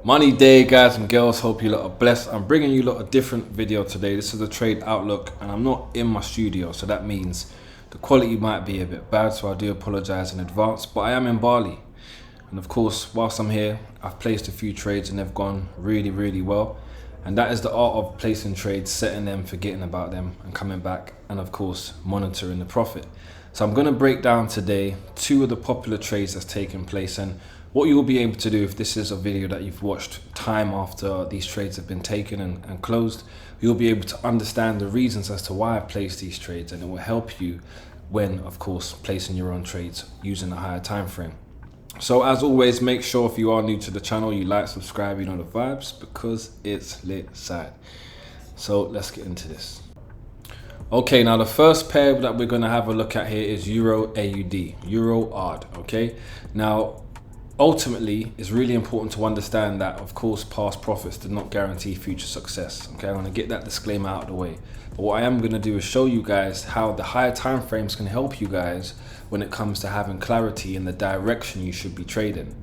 Money day, guys and girls. Hope you lot are blessed. I'm bringing you lot a different video today. This is a trade outlook and I'm not in my studio, so that means the quality might be a bit bad, so I do apologize in advance, but I am in Bali. And of course, whilst I'm here, I've placed a few trades and they've gone really well. And that is the art of placing trades, setting them, forgetting about them and coming back, and of course monitoring the profit. So I'm going to break down today two of the popular trades that's taken place, and what you'll be able to do if this is a video that you've watched time after these trades have been taken and closed, you'll be able to understand the reasons as to why I placed these trades, and it will help you when, of course, placing your own trades using a higher time frame. So as always, make sure if you are new to the channel, you like, subscribe, you know the vibes, because it's lit side. So let's get into this. Okay, now the first pair that we're going to have a look at here is Euraud, Euraud, okay? Now, ultimately, it's really important to understand that, of course, past profits do not guarantee future success. Okay, I'm going to get that disclaimer out of the way. But what I am going to do is show you guys how the higher time frames can help you guys when it comes to having clarity in the direction you should be trading.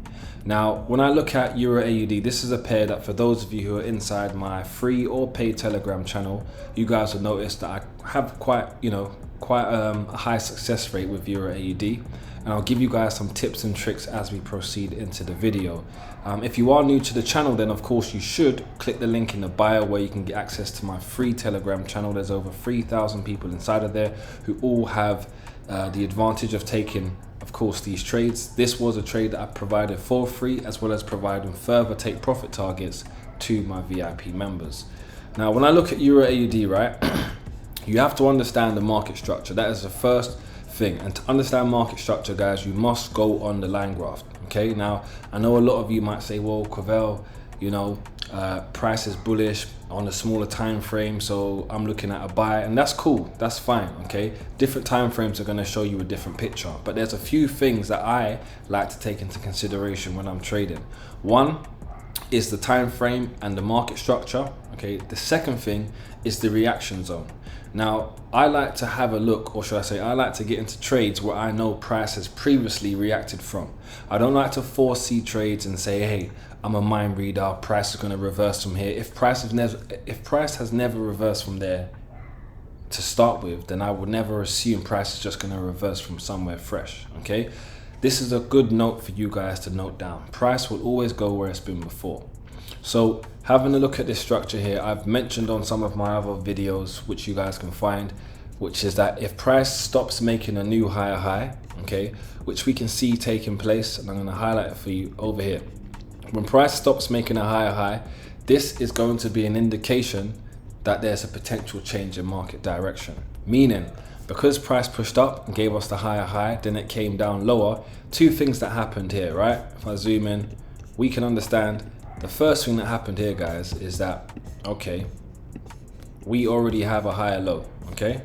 Now, when I look at Euraud, this is a pair that, for those of you who are inside my free or paid Telegram channel, you guys will notice that I have quite a high success rate with Euraud. And I'll give you guys some tips and tricks as we proceed into the video. If you are new to the channel, then of course you should click the link in the bio where you can get access to my free Telegram channel. There's over 3,000 people inside of there who all have the advantage of taking, of course, these trades. This was a trade that I provided for free, as well as providing further take profit targets to my VIP members. Now, when I look at Euraud, right, you have to understand the market structure. That is the first thing. And to understand market structure, guys, you must go on the line graph. Okay, now I know a lot of you might say, well, Quavel, price is bullish on a smaller time frame, so I'm looking at a buy, and that's cool, that's fine. Okay, different time frames are going to show you a different picture, but there's a few things that I like to take into consideration when I'm trading. One is the time frame and the market structure. Okay, the second thing is the reaction zone. Now, I like to have a look, or should I say, I like to get into trades where I know price has previously reacted from. I don't like to foresee trades and say, hey, I'm a mind reader, price is going to reverse from here. If price has never reversed from there to start with, then I would never assume price is just going to reverse from somewhere fresh. Okay, this is a good note for you guys to note down. Price will always go where it's been before. So having a look at this structure here, I've mentioned on some of my other videos, which you guys can find, which is that if price stops making a new higher high, okay, which we can see taking place, and I'm going to highlight it for you over here. When price stops making a higher high, this is going to be an indication that there's a potential change in market direction. Meaning, because price pushed up and gave us the higher high, then it came down lower. Two things that happened here, right? If I zoom in, we can understand the first thing that happened here, guys, is that, okay, we already have a higher low, okay?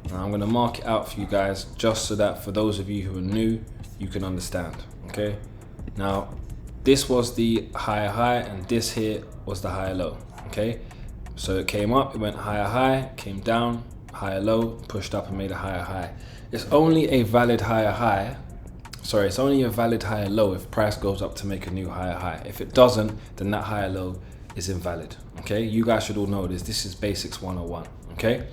Now I'm gonna mark it out for you guys just so that for those of you who are new, you can understand, okay? Now, this was the higher high and this here was the higher low, okay? So it came up, it went higher high, came down, higher low, pushed up and made a higher high. It's only a valid higher high. Sorry, it's only a valid higher low if price goes up to make a new higher high. If it doesn't, then that higher low is invalid. Okay, you guys should all know this. This is basics 101. Okay,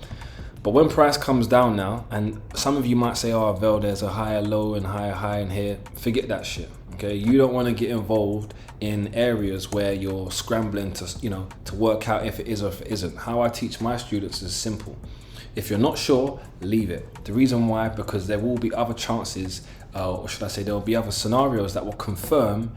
but when price comes down now, and some of you might say, oh, Vel, there's a higher low and higher high in here. Forget that shit. Okay, you don't want to get involved in areas where you're scrambling to, to work out if it is or if it isn't. How I teach my students is simple. If you're not sure, leave it. The reason why, because there will be other chances, or should I say, there will be other scenarios that will confirm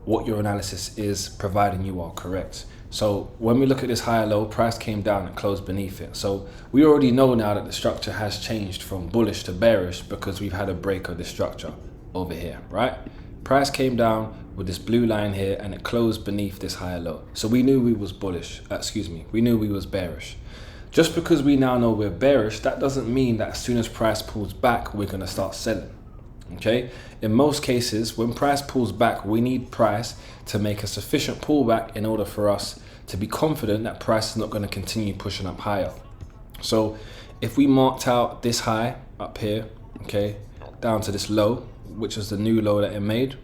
what your analysis is, providing you are correct. So when we look at this higher low, price came down and closed beneath it. So we already know now that the structure has changed from bullish to bearish because we've had a break of the structure over here, right? Price came down with this blue line here and it closed beneath this higher low. So we knew we was bullish, we knew we was bearish. Just because we now know we're bearish, that doesn't mean that as soon as price pulls back, we're gonna start selling. Okay, in most cases, when price pulls back, we need price to make a sufficient pullback in order for us to be confident that price is not going to continue pushing up higher. So if we marked out this high up here, okay, down to this low, which is the new low that it made,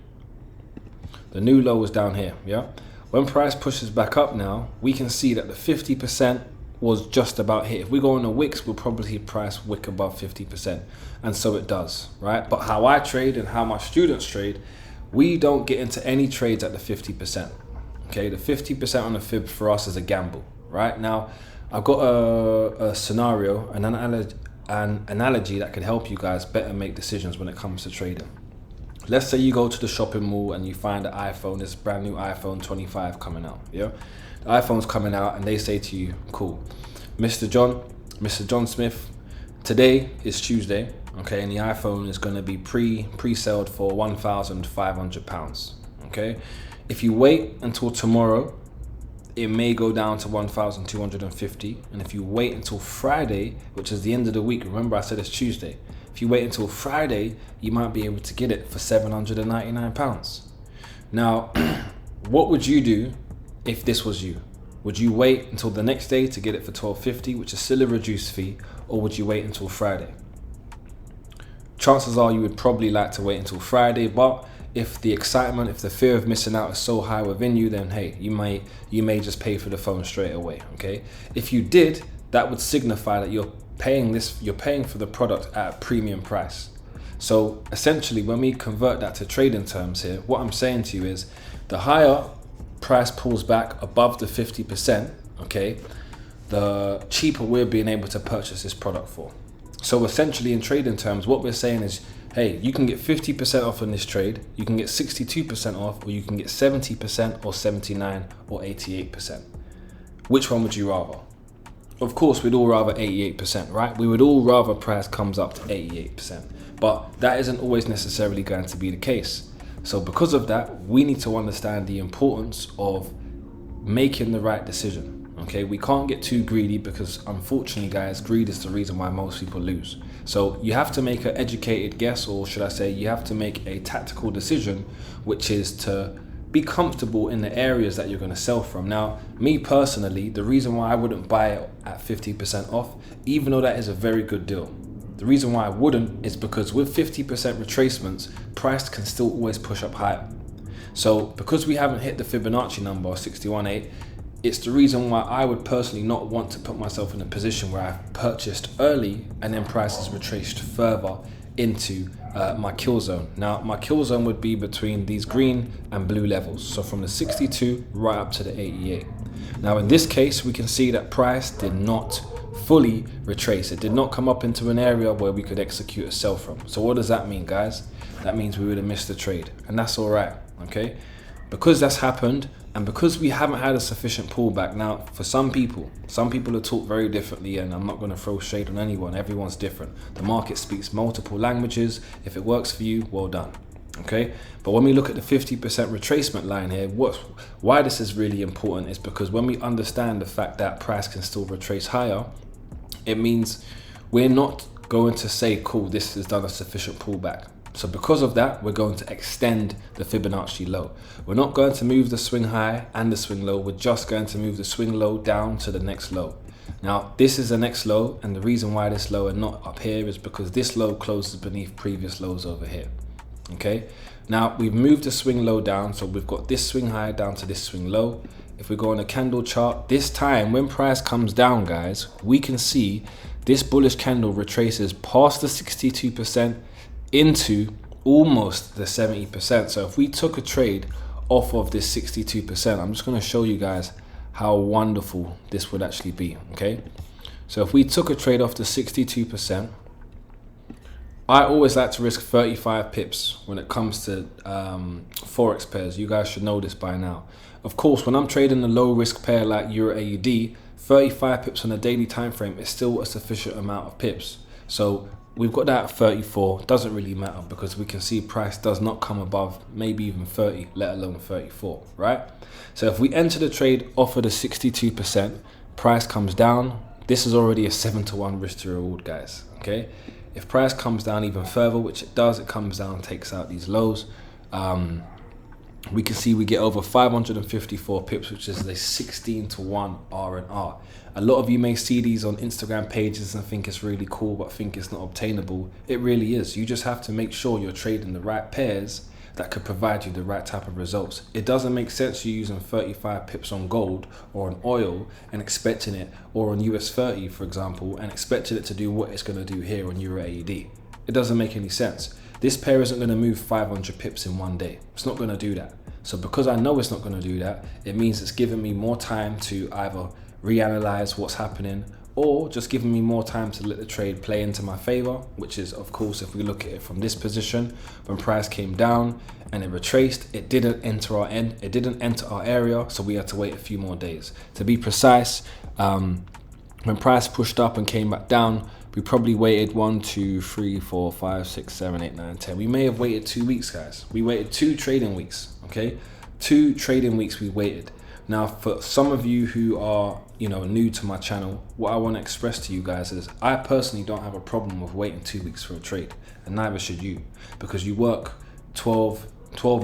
The new low is down here, yeah? When price pushes back up now, we can see that the 50% was just about here. If we go on the wicks, we'll probably see price wick above 50%. And so it does, right? But how I trade and how my students trade, we don't get into any trades at the 50%. Okay, the 50% on the fib for us is a gamble, right? Now, I've got a scenario, an analogy that could help you guys better make decisions when it comes to trading. Let's say you go to the shopping mall and you find an iPhone, this brand new iPhone 25 coming out, yeah? The iPhone's coming out and they say to you, cool, Mr. John Smith, today is Tuesday, okay, and the iPhone is gonna be pre-sold for £1,500, okay? If you wait until tomorrow, it may go down to 1,250. And if you wait until Friday, which is the end of the week, remember I said it's Tuesday. If you wait until Friday, you might be able to get it for £799. Now, what would you do if this was you? Would you wait until the next day to get it for £1,250, which is still a reduced fee, or would you wait until Friday? Chances are you would probably like to wait until Friday, but if the excitement, if the fear of missing out is so high within you, then hey, you may just pay for the phone straight away, okay? If you did, that would signify that you're paying for the product at a premium price. So essentially, when we convert that to trading terms here, what I'm saying to you is the higher price pulls back above the 50%, okay, the cheaper we're being able to purchase this product for. So essentially in trading terms, what we're saying is, hey, you can get 50% off on this trade, you can get 62% off, or you can get 70% or 79 or 88%. Which one would you rather? Of course, we'd all rather 88%, right? We would all rather price comes up to 88%, but that isn't always necessarily going to be the case. So because of that, we need to understand the importance of making the right decision. Okay, we can't get too greedy because unfortunately, guys, greed is the reason why most people lose. So you have to make an educated guess, or should I say, you have to make a tactical decision, which is to be comfortable in the areas that you're going to sell from. Now, me personally, the reason why I wouldn't buy it at 50% off, even though that is a very good deal, the reason why I wouldn't is because with 50% retracements, price can still always push up higher. So because we haven't hit the Fibonacci number 61.8, it's the reason why I would personally not want to put myself in a position where I've purchased early and then prices retraced further into my kill zone. Now, my kill zone would be between these green and blue levels. So from the 62 right up to the 88. Now, in this case, we can see that price did not fully retrace. It did not come up into an area where we could execute a sell from. So what does that mean, guys? That means we would have missed the trade, and that's all right, okay? Because that's happened, and because we haven't had a sufficient pullback. Now, for some people are taught very differently, and I'm not going to throw shade on anyone. Everyone's different. The market speaks multiple languages. If it works for you, well done. Okay, but when we look at the 50% retracement line here, why this is really important is because when we understand the fact that price can still retrace higher, it means we're not going to say, cool, this has done a sufficient pullback. So because of that, we're going to extend the Fibonacci low. We're not going to move the swing high and the swing low. We're just going to move the swing low down to the next low. Now, this is the next low, and the reason why this low and not up here is because this low closes beneath previous lows over here. Okay, now we've moved the swing low down, so we've got this swing high down to this swing low. If we go on a candle chart, this time when price comes down, guys, we can see this bullish candle retraces past the 62% into almost the 70%. So if we took a trade off of this 62%, I'm just going to show you guys how wonderful this would actually be. Okay, so if we took a trade off the 62%, I always like to risk 35 pips when it comes to Forex pairs. You guys should know this by now. Of course, when I'm trading a low risk pair like Euraud, 35 pips on a daily time frame is still a sufficient amount of pips. So we've got that at 34. Doesn't really matter because we can see price does not come above maybe even 30, let alone 34, right? So if we enter the trade off of the 62%, price comes down. This is already a 7-to-1 risk to reward, guys. Okay. If price comes down even further, which it does, it comes down, takes out these lows. We can see we get over 554 pips, which is a 16-to-1 R&R. A lot of you may see these on Instagram pages and think it's really cool, but think it's not obtainable. It really is. You just have to make sure you're trading the right pairs that could provide you the right type of results. It doesn't make sense you using 35 pips on gold or on oil and expecting it, or on US 30 for example, and expecting it to do what it's going to do here on Euro AUD. It doesn't make any sense. This pair isn't going to move 500 pips in one day. It's not going to do that. So because I know it's not going to do that, it means it's giving me more time to either reanalyze what's happening, or just giving me more time to let the trade play into my favor, which is, of course, if we look at it from this position, when price came down and it retraced, it didn't enter our area, so we had to wait a few more days. To be precise, when price pushed up and came back down, we probably waited 1, 2, 3, 4, 5, 6, 7, 8, 9, 10. We may have waited 2 weeks, guys. We waited 2 trading weeks, okay? 2 trading weeks we waited. Now, for some of you who are, new to my channel, what I want to express to you guys is I personally don't have a problem with waiting 2 weeks for a trade, and neither should you, because you work 12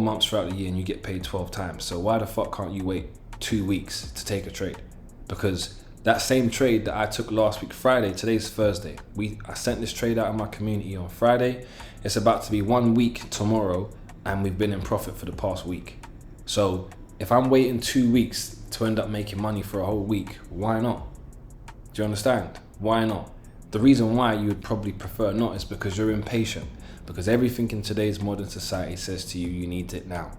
months throughout the year and you get paid 12 times. So why the fuck can't you wait 2 weeks to take a trade? Because that same trade that I took last week Friday, today's Thursday, I sent this trade out in my community on Friday. It's about to be 1 week tomorrow, and we've been in profit for the past week. So if I'm waiting 2 weeks to end up making money for a whole week, why not? Do you understand? Why not? The reason why you would probably prefer not is because you're impatient, because everything in today's modern society says to you, you need it now.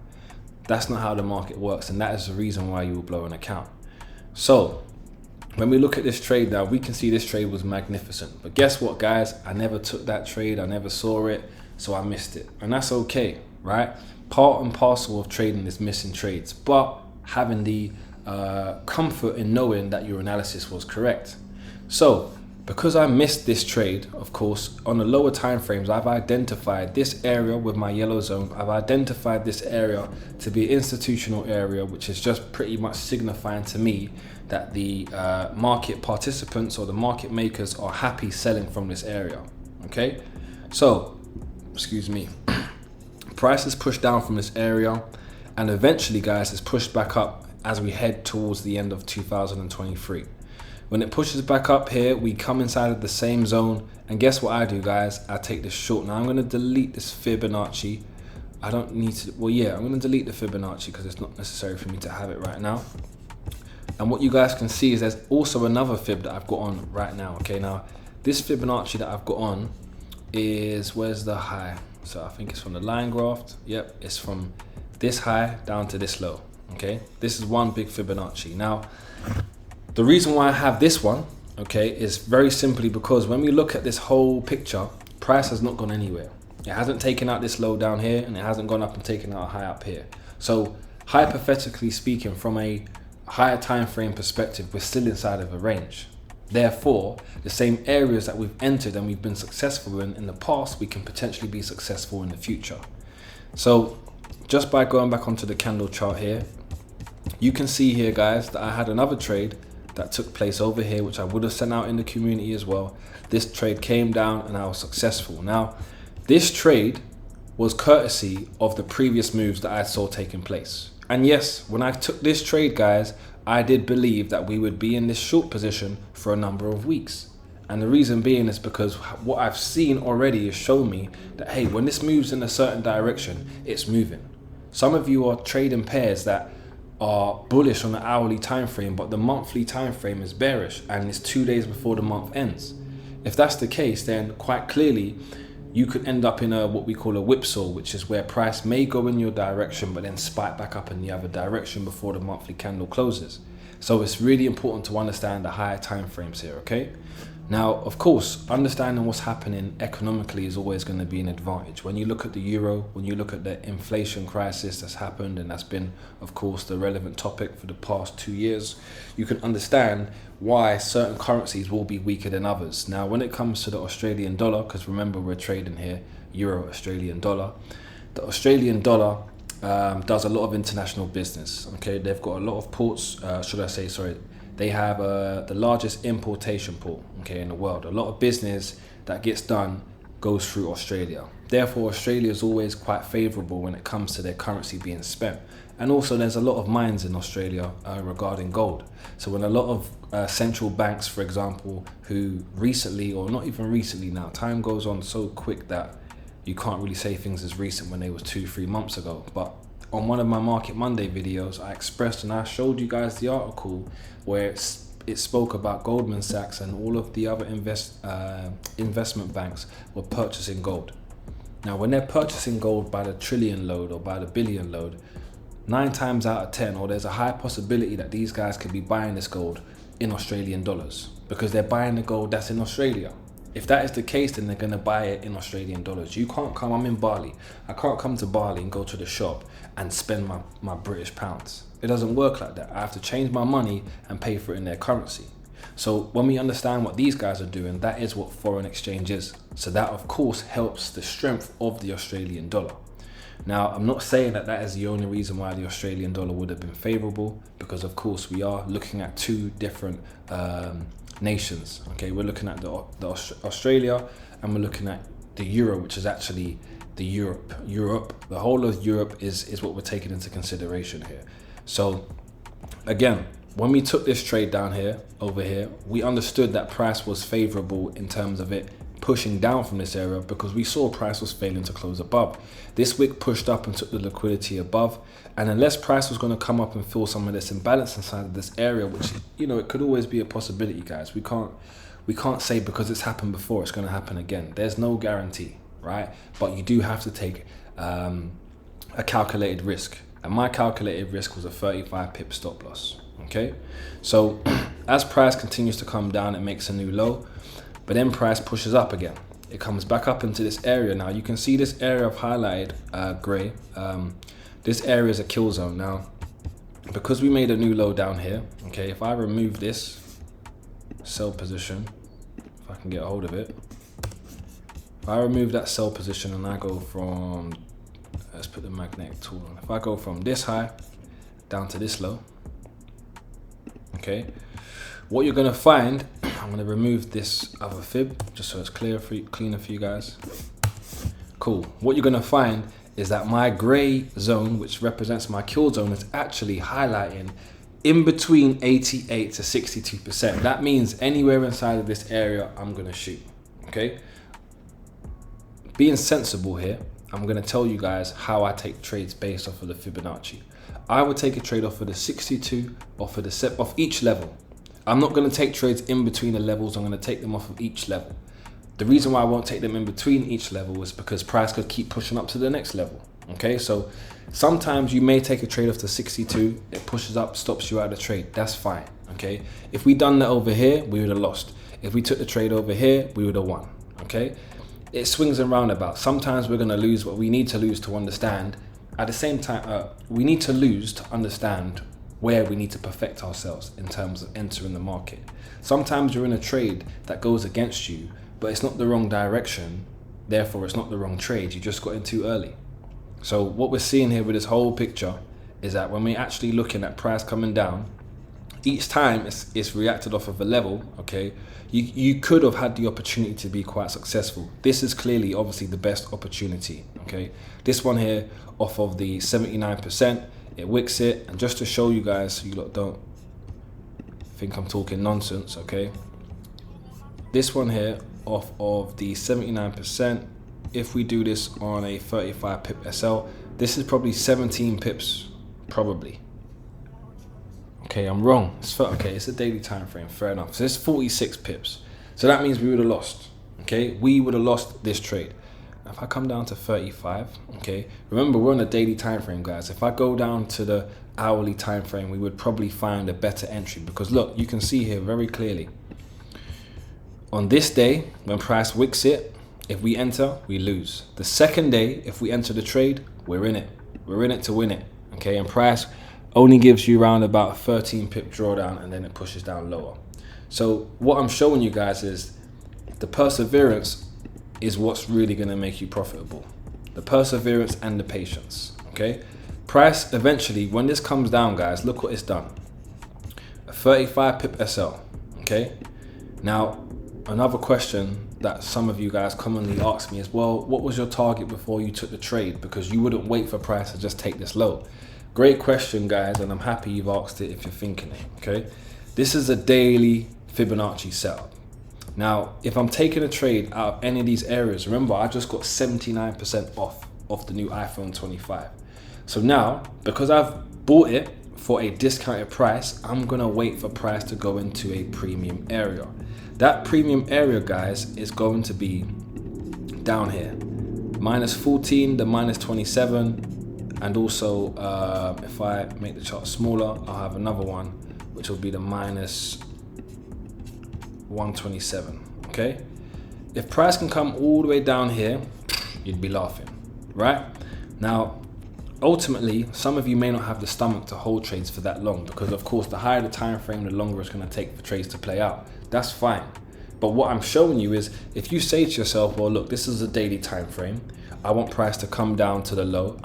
That's not how the market works, and that is the reason why you will blow an account. So when we look at this trade now, we can see this trade was magnificent. But guess what, guys? I never took that trade. I never saw it, so I missed it. And that's okay, right? Part and parcel of trading is missing trades, but having the comfort in knowing that your analysis was correct. So because I missed this trade, of course, on the lower time frames, I've identified this area with my yellow zone. I've identified this area to be an institutional area, which is just pretty much signifying to me that the market participants or the market makers are happy selling from this area. Okay, so excuse me, price is pushed down from this area, and eventually, guys, it's pushed back up as we head towards the end of 2023. When it pushes back up here, we come inside of the same zone, and guess what I do, guys? I take this short. Now I'm going to delete this Fibonacci. I don't need to, well, yeah, I'm going to delete the Fibonacci because it's not necessary for me to have it right now. And what you guys can see is there's also another fib that I've got on right now. Okay, now this Fibonacci that I've got on is, where's the high? So I think it's from the line graph. Yep, it's from this high down to this low. Okay, this is one big Fibonacci. Now, the reason why I have this one, okay, is very simply because when we look at this whole picture, price has not gone anywhere. It hasn't taken out this low down here, and it hasn't gone up and taken out a high up here. So hypothetically speaking, from a higher time frame perspective, we're still inside of a range. Therefore, the same areas that we've entered and we've been successful in the past, we can potentially be successful in the future. So just by going back onto the candle chart here, you can see here, guys, that I had another trade that took place over here, which I would have sent out in the community as well. This trade came down and I was successful. Now, this trade was courtesy of the previous moves that I saw taking place. And yes, when I took this trade, guys, I did believe that we would be in this short position for a number of weeks. And the reason being is because what I've seen already has shown me that, hey, when this moves in a certain direction, it's moving. Some of you are trading pairs that are bullish on the hourly time frame, but the monthly time frame is bearish and it's 2 days before the month ends. If that's the case, then quite clearly you could end up in a what we call a whipsaw, which is where price may go in your direction but then spike back up in the other direction before the monthly candle closes. So it's really important to understand the higher time frames here, okay? Now, of course, understanding what's happening economically is always going to be an advantage. When you look at the euro, when you look at the inflation crisis that's happened, and that's been, of course, the relevant topic for the past 2 years, you can understand why certain currencies will be weaker than others. Now, when it comes to the Australian dollar, because remember we're trading here, euro, Australian dollar, the Australian dollar does a lot of international business, okay? They've got a lot of ports, they have the largest importation port, okay, in the world. A lot of business that gets done goes through Australia. Therefore, Australia is always quite favorable when it comes to their currency being spent. And also there's a lot of mines in Australia regarding gold. So when a lot of central banks, for example, who recently, or not even recently now, time goes on so quick that you can't really say things as recent when they was 2-3 months ago. But on one of my Market Monday videos, I expressed and I showed you guys the article where it spoke about Goldman Sachs and all of the other investment banks were purchasing gold. Now, when they're purchasing gold by the trillion load or by the billion load, 9 times out of 10, or there's a high possibility that these guys could be buying this gold in Australian dollars because they're buying the gold that's in Australia. If that is the case, then they're going to buy it in Australian dollars. You can't come, I'm in Bali. I can't come to Bali and go to the shop and spend my British pounds. It doesn't work like that. I have to change my money and pay for it in their currency. So when we understand what these guys are doing, that is what foreign exchange is. So that of course helps the strength of the Australian dollar. Now, I'm not saying that that is the only reason why the Australian dollar would have been favorable, because of course we are looking at two different nations. Okay, we're looking at the Australia, and we're looking at the Euro, which is actually the Europe. The whole of Europe is what we're taking into consideration here. So again, when we took this trade down here, over here, we understood that price was favorable in terms of it pushing down from this area because we saw price was failing to close above. This wick pushed up and took the liquidity above, and unless price was going to come up and fill some of this imbalance inside of this area, which, you know, it could always be a possibility, guys. We can't say because it's happened before it's going to happen again. There's no guarantee, right? But you do have to take a calculated risk, and my calculated risk was a 35 pip stop loss. Okay, so as price continues to come down, it makes a new low, but then price pushes up again. It comes back up into this area. Now you can see this area I've highlighted gray. This area is a kill zone. Now, because we made a new low down here, okay, if I remove this sell position, if I can get a hold of it, if I remove that sell position and I go from, let's put the magnetic tool on. If I go from this high down to this low, okay, what you're gonna find, I'm gonna remove this other fib just so it's cleaner for you guys. Cool. What you're gonna find is that my gray zone, which represents my kill zone, is actually highlighting in between 88 to 62%. That means anywhere inside of this area, I'm gonna shoot. Okay. Being sensible here, I'm gonna tell you guys how I take trades based off of the Fibonacci. I would take a trade off of the 62 off of the set off each level. I'm not going to take trades in between the levels. I'm going to take them off of each level. The reason why I won't take them in between each level is because price could keep pushing up to the next level. Okay, so sometimes you may take a trade off to 62, it pushes up, stops you out of the trade. That's fine. Okay, if we done that over here, we would have lost. If we took the trade over here, we would have won. Okay, it swings and roundabouts. Sometimes we're going to lose what we need to lose to understand. At the same time, we need to lose to understand where we need to perfect ourselves in terms of entering the market. Sometimes you're in a trade that goes against you, but it's not the wrong direction, therefore it's not the wrong trade. You just got in too early. So what we're seeing here with this whole picture is that when we're actually looking at price coming down, each time it's reacted off of a level, okay, you could have had the opportunity to be quite successful. This is clearly obviously the best opportunity, okay. This one here off of the 79%, it wicks it, and just to show you guys so you lot don't think I'm talking nonsense, okay. This one here off of the 79%, if we do this on a 35 pip SL, this is probably 17 pips, probably. Okay, I'm wrong. Okay, it's a daily time frame, fair enough. So it's 46 pips. So that means we would have lost. Okay, we would have lost this trade. Now if I come down to 35, okay, remember we're on a daily time frame, guys. If I go down to the hourly time frame, we would probably find a better entry, because look, you can see here very clearly. On this day, when price wicks it, if we enter, we lose. The second day, if we enter the trade, we're in it. We're in it to win it. Okay, and price only gives you around about 13 pip drawdown, and then it pushes down lower. So what I'm showing you guys is the perseverance is what's really going to make you profitable. The perseverance and the patience. Okay, price eventually, when this comes down, guys, look what it's done. A 35 pip SL. Okay, now another question that some of you guys commonly ask me is, well, what was your target before you took the trade? Because you wouldn't wait for price to just take this low. Great question, guys, and I'm happy you've asked it if you're thinking it, okay? This is a daily Fibonacci setup. Now, if I'm taking a trade out of any of these areas, remember I just got 79% off the new iPhone 25. So now, because I've bought it for a discounted price, I'm gonna wait for price to go into a premium area. That premium area, guys, is going to be down here. -14 to -27, and also if I make the chart smaller, I'll have another one, which will be the -127. Okay, if price can come all the way down here, you'd be laughing, right? Now, ultimately, some of you may not have the stomach to hold trades for that long, because of course the higher the time frame, the longer it's going to take for trades to play out. That's fine. But what I'm showing you is, if you say to yourself, well, look, this is a daily time frame, I want price to come down to the low.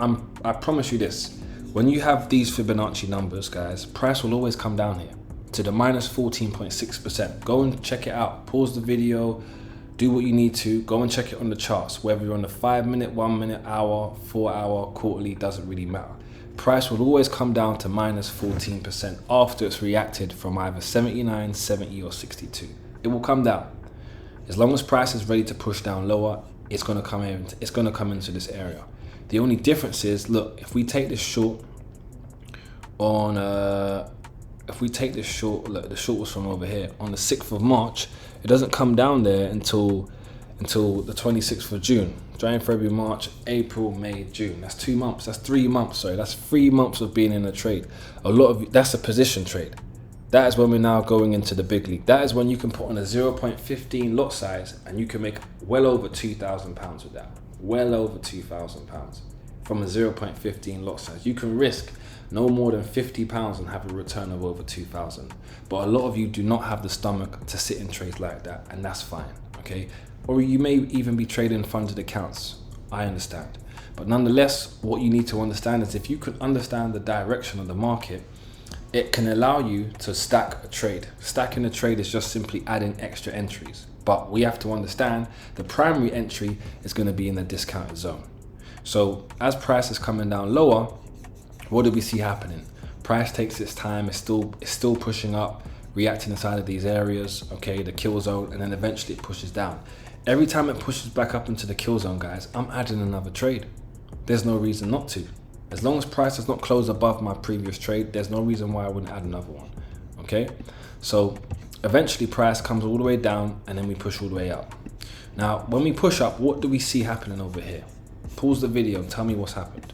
I promise you this, when you have these Fibonacci numbers, guys, price will always come down here to the -14.6%. Go and check it out. Pause the video, do what you need to, go and check it on the charts, whether you're on the 5 minute, 1 minute, hour, 4 hour, quarterly, doesn't really matter. Price will always come down to -14% after it's reacted from either 79, 70 or 62. It will come down. As long as price is ready to push down lower, it's going to come in. It's going to come into this area. The only difference is, look, if we take this short on, look, the short was from over here on the 6th of March. It doesn't come down there until the 26th of June. January, February, March, April, May, June. That's 2 months. That's 3 months. Sorry, that's 3 months of being in a trade. A lot of that's a position trade. That is when we're now going into the big league. That is when you can put on a 0.15 lot size and you can make well over £2,000 with that. Well over £2,000 from a 0.15 lot size. You can risk no more than £50 and have a return of over 2,000. But a lot of you do not have the stomach to sit in trades like that, and that's fine, okay? Or you may even be trading funded accounts. I understand. But nonetheless, what you need to understand is, if you can understand the direction of the market, it can allow you to stack a trade. Stacking a trade is just simply adding extra entries. But we have to understand the primary entry is going to be in the discounted zone. So as price is coming down lower, what do we see happening? Price takes its time, it's still pushing up, reacting inside of these areas, okay, the kill zone, and then eventually it pushes down. Every time it pushes back up into the kill zone, guys, I'm adding another trade. There's no reason not to. As long as price does not close above my previous trade, there's no reason why I wouldn't add another one, okay? So eventually price comes all the way down and then we push all the way up. Now, when we push up, what do we see happening over here? Pause the video and tell me what's happened.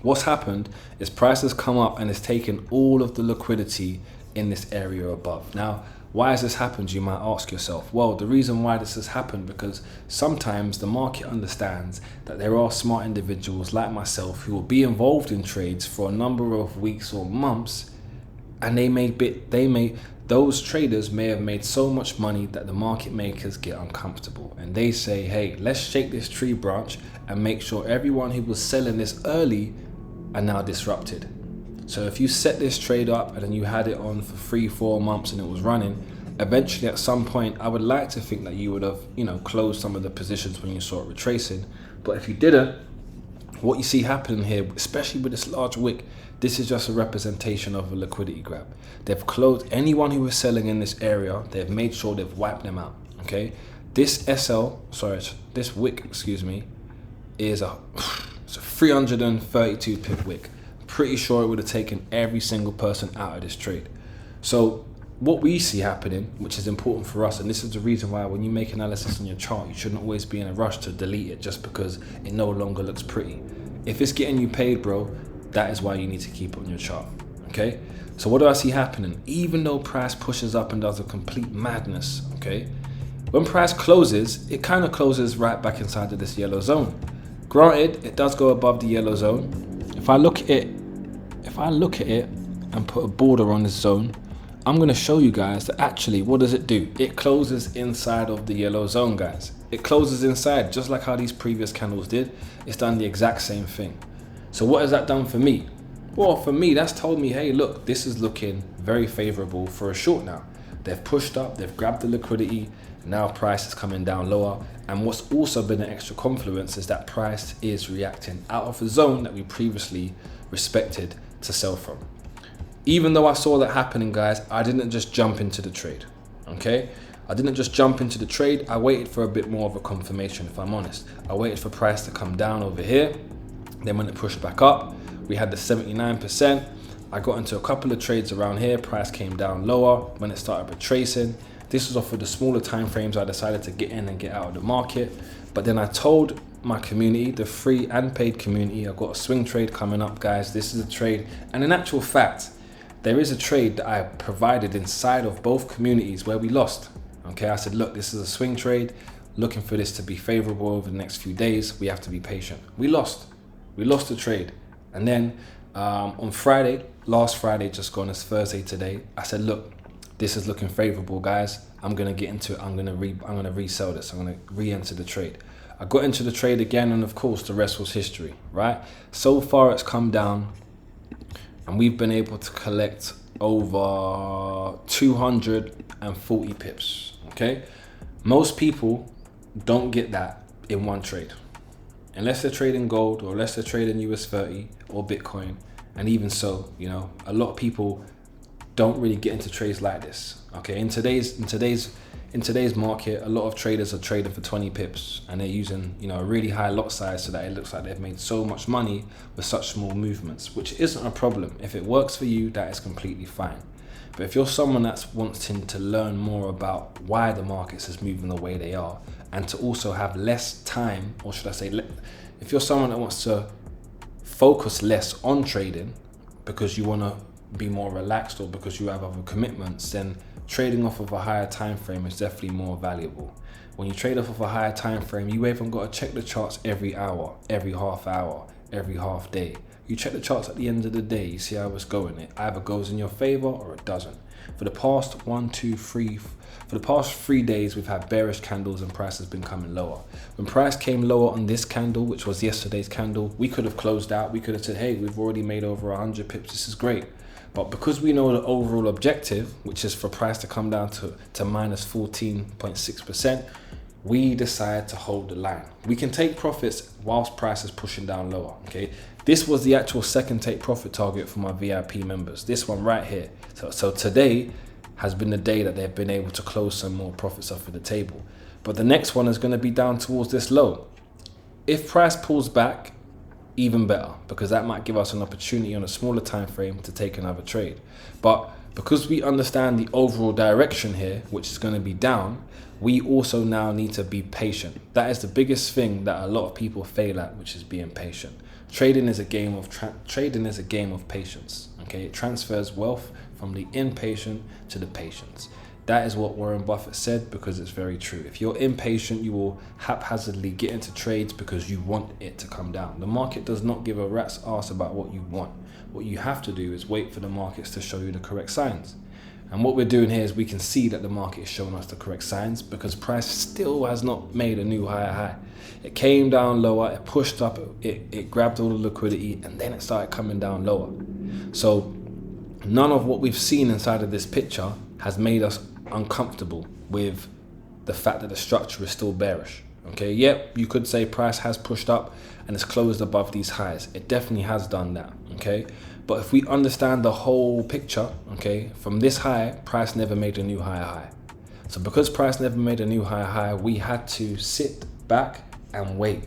What's happened is price has come up and has taken all of the liquidity in this area above. Now, why has this happened, you might ask yourself? Well, the reason why this has happened, because sometimes the market understands that there are smart individuals like myself who will be involved in trades for a number of weeks or months, and those traders may have made so much money that the market makers get uncomfortable, and they say, hey, let's shake this tree branch and make sure everyone who was selling this early are now disrupted. So if you set this trade up and then you had it on for 3-4 months and it was running, eventually at some point I would like to think that you would have, closed some of the positions when you saw it retracing. But if you didn't, what you see happening here, especially with this large wick, this is just a representation of a liquidity grab. They've closed anyone who was selling in this area. They've made sure they've wiped them out. Okay, this wick, is a 332 pip wick. Pretty sure it would have taken every single person out of this trade. So what we see happening, which is important for us, and this is the reason why when you make analysis on your chart, you shouldn't always be in a rush to delete it just because it no longer looks pretty. If it's getting you paid, bro, that is why you need to keep it on your chart. Okay, so what do I see happening? Even though price pushes up and does a complete madness, okay, when price closes, it kind of closes right back inside of this yellow zone. Granted, it does go above the yellow zone. If I look at it and put a border on this zone, I'm going to show you guys that actually, what does it do? It closes inside of the yellow zone, guys. It closes inside, just like how these previous candles did. It's done the exact same thing. So what has that done for me? Well, for me, that's told me, hey, look, this is looking very favorable for a short now. They've pushed up, they've grabbed the liquidity, now price is coming down lower. And what's also been an extra confluence is that price is reacting out of the zone that we previously respected to sell from. Even though I saw that happening, guys, I didn't just jump into the trade. okay? I didn't just jump into the trade. I waited for a bit more of a confirmation, if I'm honest. I waited for price to come down over here. Then when it pushed back up, we had the 79%. I got into a couple of trades around here. Price came down lower when it started retracing. This was off of the smaller time frames. I decided to get in and get out of the market. But then I told my community, the free and paid community, I've got a swing trade coming up, guys. This is a trade. And in actual fact, there is a trade that I provided inside of both communities where we lost. Okay, I said, look, this is a swing trade. Looking for this to be favorable over the next few days. We have to be patient. We lost the trade. And then on Friday, last Friday, just gone, it's Thursday today, I said, look, this is looking favorable, guys. I'm gonna get into it. I'm gonna resell this. I'm gonna re-enter the trade. I got into the trade again, and of course, the rest was history, right? So far, it's come down, and we've been able to collect over 240 pips. Okay, most people don't get that in one trade, unless they're trading gold or unless they're trading US30 or Bitcoin. And even so, you know, a lot of people don't really get into trades like this. Okay, in today's market, a lot of traders are trading for 20 pips, and they're using, you know, a really high lot size so that it looks like they've made so much money with such small movements, which isn't a problem. If it works for you, that is completely fine. But if you're someone that's wanting to learn more about why the markets is moving the way they are, and to also have less time, or should I say, if you're someone that wants to focus less on trading because you want to be more relaxed or because you have other commitments, then trading off of a higher time frame is definitely more valuable. When you trade off of a higher time frame, you even got to check the charts every hour, every half hour, every half day. You check the charts at the end of the day, you see how it's going. It either goes in your favor or it doesn't. For the past 3 days, we've had bearish candles and price has been coming lower. When price came lower on this candle, which was yesterday's candle, we could have closed out. We could have said, hey, we've already made over 100 pips. This is great. But because we know the overall objective, which is for price to come down to minus 14.6%, we decide to hold the line. We can take profits whilst price is pushing down lower, okay? This was the actual second take profit target for my VIP members. This one right here. So today has been the day that they've been able to close some more profits off of the table. But the next one is going to be down towards this low. If price pulls back, even better, because that might give us an opportunity on a smaller time frame to take another trade. But because we understand the overall direction here, which is going to be down, we also now need to be patient. That is the biggest thing that a lot of people fail at, which is being patient. Trading is a game of patience. Okay, it transfers wealth from the impatient to the patience. That is what Warren Buffett said, because it's very true. If you're impatient, you will haphazardly get into trades because you want it to come down. The market does not give a rat's ass about what you want. What you have to do is wait for the markets to show you the correct signs. And what we're doing here is we can see that the market is showing us the correct signs, because price still has not made a new higher high. It came down lower, it pushed up, it grabbed all the liquidity, and then it started coming down lower. So none of what we've seen inside of this picture has made us uncomfortable with the fact that the structure is still bearish. Okay, yep, you could say price has pushed up and it's closed above these highs. It definitely has done that. Okay, but if we understand the whole picture, okay, from this high, price never made a new higher high. So because price never made a new higher high, we had to sit back and wait.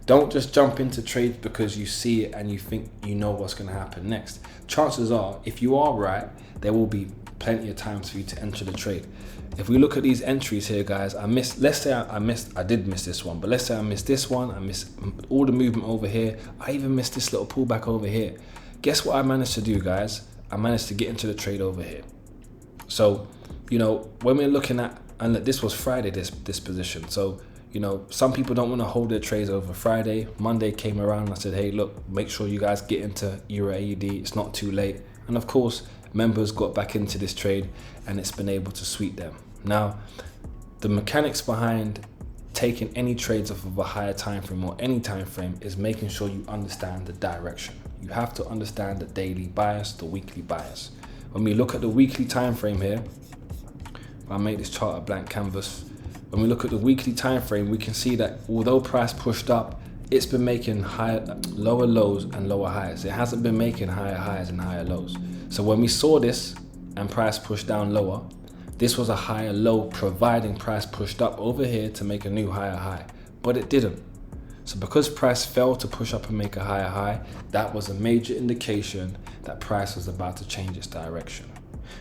Don't just jump into trades because you see it and you think you know what's going to happen next. Chances are, if you are right, there will be plenty of times for you to enter the trade. If we look at these entries here, guys, I did miss this one, but let's say I missed this one, I missed all the movement over here, I even missed this little pullback over here. Guess what I managed to do, guys? I managed to get into the trade over here. So, you know, when we're looking at, and this was Friday, this position, so, you know, some people don't want to hold their trades over Friday. Monday came around and I said, hey, look, make sure you guys get into Euraud. It's not too late. And of course, members got back into this trade and it's been able to sweep them. Now, the mechanics behind taking any trades off of a higher time frame or any time frame is making sure you understand the direction. You have to understand the daily bias, the weekly bias. When we look at the weekly time frame here, if I make this chart a blank canvas, when we look at the weekly time frame, we can see that although price pushed up, it's been making lower lows and lower highs. It hasn't been making higher highs and higher lows. So when we saw this and price pushed down lower, This was a higher low, providing price pushed up over here to make a new higher high, but it didn't. So because price fell to push up and make a higher high, that was a major indication that price was about to change its direction.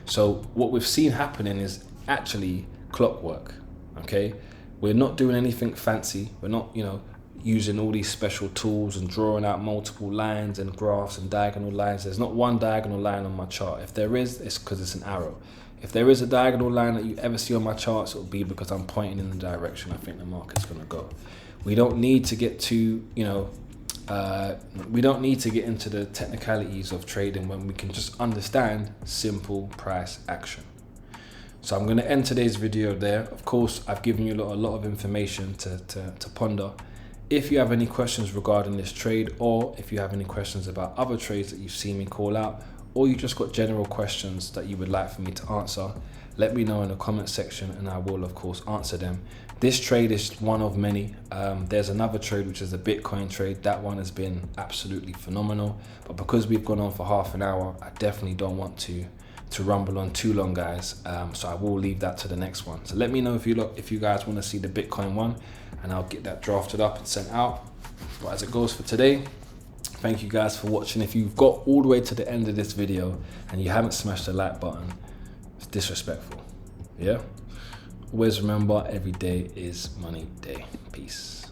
So what we've seen happening is actually clockwork, okay? We're not doing anything fancy. We're not, using all these special tools and drawing out multiple lines and graphs and diagonal lines. There's not one diagonal line on my chart. If there is, it's because it's an arrow. If there is a diagonal line that you ever see on my charts, it'll be because I'm pointing in the direction I think the market's gonna go. We don't need to get to, we don't need to get into the technicalities of trading when we can just understand simple price action. So I'm gonna end today's video there. Of course, I've given you a lot of information to ponder. If you have any questions regarding this trade, or if you have any questions about other trades that you've seen me call out, or you just got general questions that you would like for me to answer, let me know in the comment section and I will of course answer them. This trade is one of many. There's another trade which is a Bitcoin trade. That one has been absolutely phenomenal, but because we've gone on for half an hour, I definitely don't want to rumble on too long, guys. So I will leave that to the next one. So let me know if you guys want to see the Bitcoin one, and I'll get that drafted up and sent out. But as it goes for today, thank you guys for watching. If you've got all the way to the end of this video and you haven't smashed the like button, it's disrespectful. Yeah? Always remember, every day is money day. Peace.